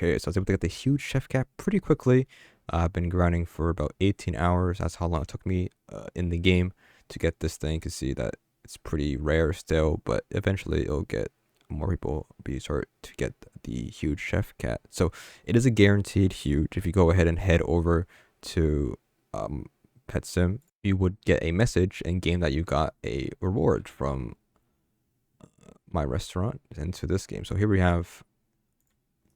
Okay, so I was able to get the huge chef cat pretty quickly. I've been grinding for about 18 hours. That's how long it took me in the game to get this thing. You can see that it's pretty rare still, but eventually it'll get more people be sort to get the huge chef cat. So it is a guaranteed huge. If you go ahead and head over to Pet Sim, you would get a message in game that you got a reward from my restaurant into this game. So here we have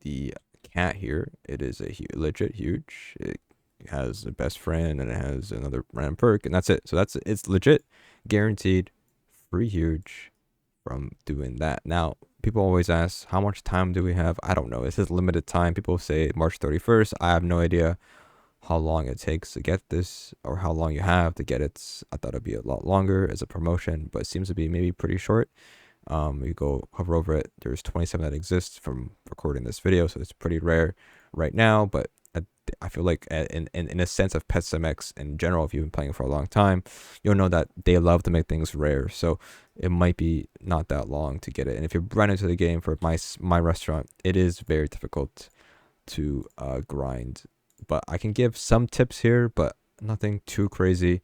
the cat here. It is a legit huge. It has a best friend and it has another random perk, and that's it. So it's legit guaranteed free huge from doing that. Now people always ask, how much time do we have? I don't know. This is limited time. People say March 31st. I have no idea how long it takes to get this or how long you have to get it. I thought it'd be a lot longer as a promotion, but it seems to be maybe pretty short. You go hover over it. There's 27 that exists from recording this video, so it's pretty rare right now. But I feel like in a sense of Pet Sim X in general, if you've been playing for a long time, you'll know that they love to make things rare. So it might be not that long to get it. And if you're brand into the game for my restaurant, it is very difficult to grind. But I can give some tips here, but nothing too crazy.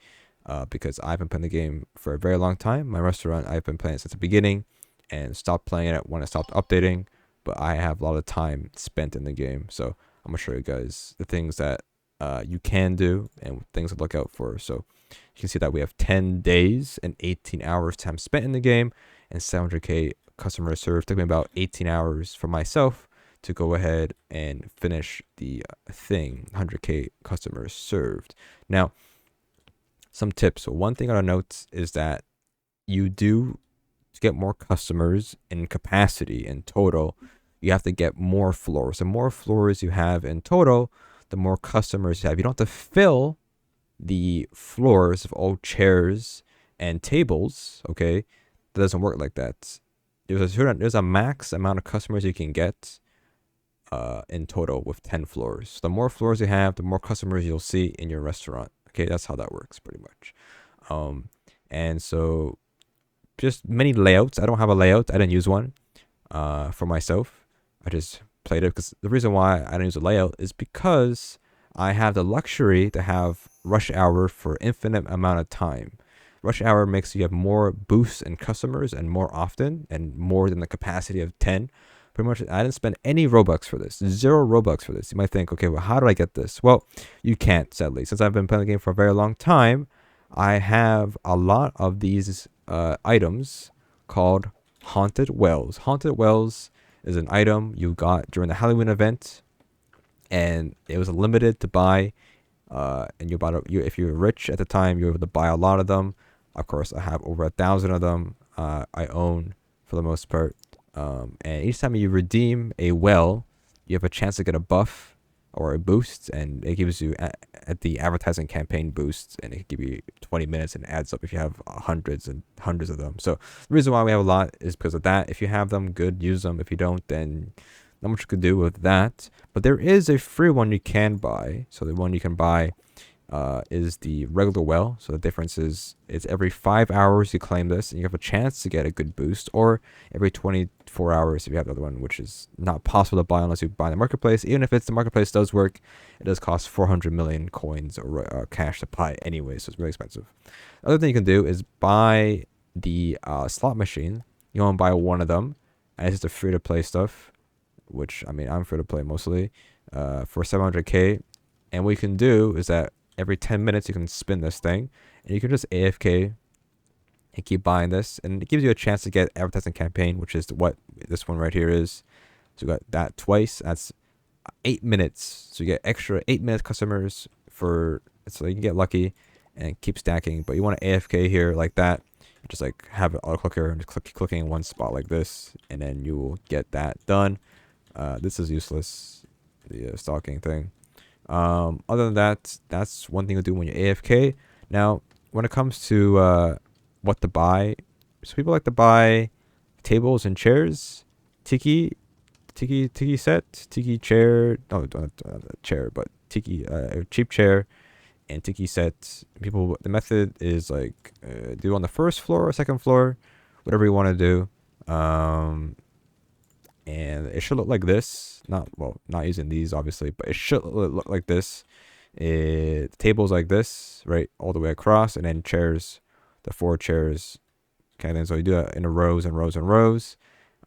Because I've been playing the game for a very long time. My restaurant, I've been playing since the beginning and stopped playing it when I stopped updating, but I have a lot of time spent in the game. So I'm going to show you guys the things that you can do and things to look out for. So you can see that we have 10 days and 18 hours time spent in the game and 700k customer served. It took me about 18 hours for myself to go ahead and finish the thing, 100k customers served. Now, some tips. So one thing I note is that you do to get more customers in capacity in total, you have to get more floors. The more floors you have in total, the more customers you have. You don't have to fill the floors of all chairs and tables. Okay, that doesn't work like that. There's a max amount of customers you can get in total with 10 floors. The more floors you have, the more customers you'll see in your restaurant. Okay, that's how that works pretty much. And so just many layouts. I don't have a layout. I didn't use one for myself. I just played it because the reason why I didn't use a layout is because I have the luxury to have rush hour for infinite amount of time. Rush hour makes you have more boosts in customers and more often and more than the capacity of 10. Pretty much, I didn't spend any Robux for this. 0 Robux for this. You might think, okay, well, how do I get this? Well, you can't, sadly. Since I've been playing the game for a very long time, I have a lot of these items called Haunted Wells. Haunted Wells is an item you got during the Halloween event, and it was limited to buy. And if you were rich at the time, you were able to buy a lot of them. Of course, I have over 1,000 of them. I own for the most part. And each time you redeem a well, you have a chance to get a buff or a boost, and it gives you at the advertising campaign boosts, and it can give you 20 minutes and adds up if you have hundreds and hundreds of them. So the reason why we have a lot is because of that. If you have them, good, use them. If you don't, then not much you could do with that. But there is a free one you can buy. So the one you can buy is the regular well. So the difference is it's every 5 hours you claim this and you have a chance to get a good boost, or every 24 hours if you have the other one, which is not possible to buy unless you buy in the marketplace. Even if it's the marketplace does work, it does cost 400 million coins or cash to buy anyway, so it's really expensive. The other thing you can do is buy the slot machine. You want to buy one of them, and it's just a free to play stuff, which I mean I'm free to play mostly for 700k. And what you can do is that every 10 minutes you can spin this thing and you can just AFK and keep buying this, and it gives you a chance to get advertising campaign, which is what this one right here is. So you got that twice. That's 8 minutes, so you get extra 8-minute customers for, so you can get lucky and keep stacking. But you want to AFK here like that, just like have an auto clicker and just clicking in one spot like this, and then you will get that done. This is useless, the stalking thing. Other than that, that's one thing to do when you're AFK. Now, when it comes to what to buy, so people like to buy tables and chairs. Tiki set, Tiki chair. No, not chair, but Tiki cheap chair and Tiki set. People, the method is like do on the first floor or second floor, whatever you want to do. and it should look like this. Not using these obviously, but it should look like this. Tables like this, right, all the way across, and then chairs, the 4 chairs, kind of. So you do that in rows and rows and rows,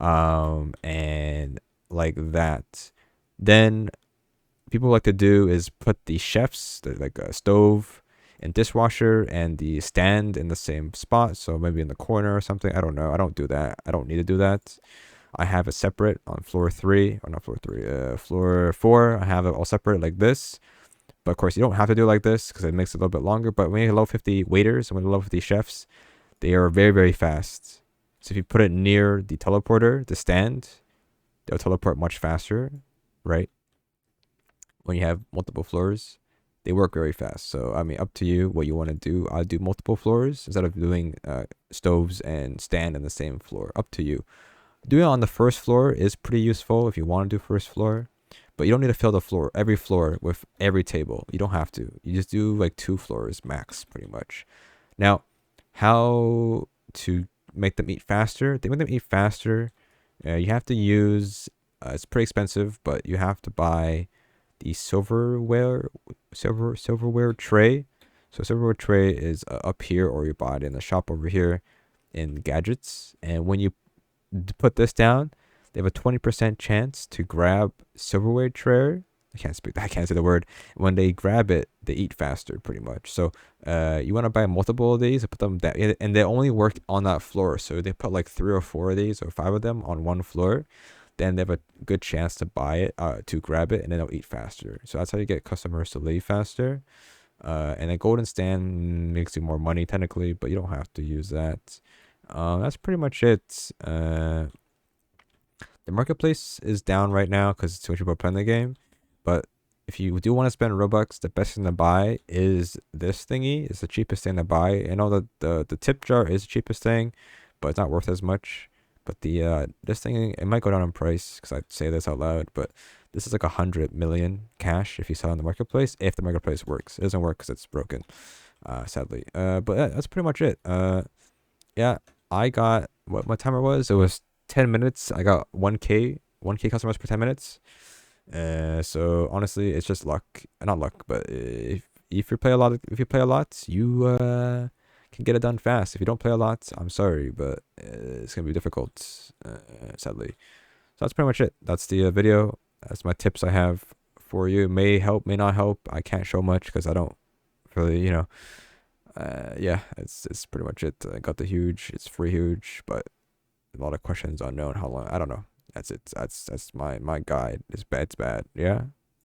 and like that. Then people like to do is put the chefs, like a stove and dishwasher and the stand in the same spot. So maybe in the corner or something. I don't know. I don't do that. I don't need to do that. I have it separate on floor 3, or not floor 3, floor 4. I have it all separate like this. But of course, you don't have to do it like this because it makes it a little bit longer. But when you have level 50 waiters and when you have level 50 chefs, they are very, very fast. So if you put it near the teleporter, the stand, they'll teleport much faster, right? When you have multiple floors, they work very fast. So, I mean, up to you what you want to do. I'll do multiple floors instead of doing stoves and stand in the same floor. Up to you. Doing it on the first floor is pretty useful if you want to do first floor. But you don't need to fill the floor, every floor with every table. You don't have to. You just do like 2 floors max, pretty much. Now, how to make them eat faster? They make them eat faster. You have to use, it's pretty expensive, but you have to buy the silverware tray. So silverware tray is up here, or you buy it in the shop over here in gadgets. And when you put this down, they have a 20% chance to grab silverware tray. I can't say the word. When they grab it, they eat faster, pretty much. So you want to buy multiple of these and put them down, and they only work on that floor. So they put like 3 or 4 of these or 5 of them on one floor. Then they have a good chance to buy it, to grab it, and then they'll eat faster. So that's how you get customers to leave faster. And a golden stand makes you more money technically, but you don't have to use that. That's pretty much it. The marketplace is down right now because too many people are playing the game. But if you do want to spend Robux, the best thing to buy is this thingy. It's the cheapest thing to buy. I know that the tip jar is the cheapest thing, but it's not worth as much. But the this thing, it might go down in price because I say this out loud, but this is like 100 million cash if you sell on the marketplace, if the marketplace works. It doesn't work because it's broken, sadly. But that's pretty much it. Yeah, I got what timer was. It was 10 minutes. I got 1k customers per 10 minutes. So honestly, it's just luck. Not luck, but if you play a lot, you can get it done fast. If you don't play a lot, I'm sorry, but it's gonna be difficult, sadly. So that's pretty much it. That's the video. That's my tips I have for you. May help, may not help. I can't show much because I don't really, yeah, it's pretty much it. I got the huge. It's free huge, but a lot of questions unknown. How long? I don't know. That's it. That's my guide. It's bad. It's bad. Yeah.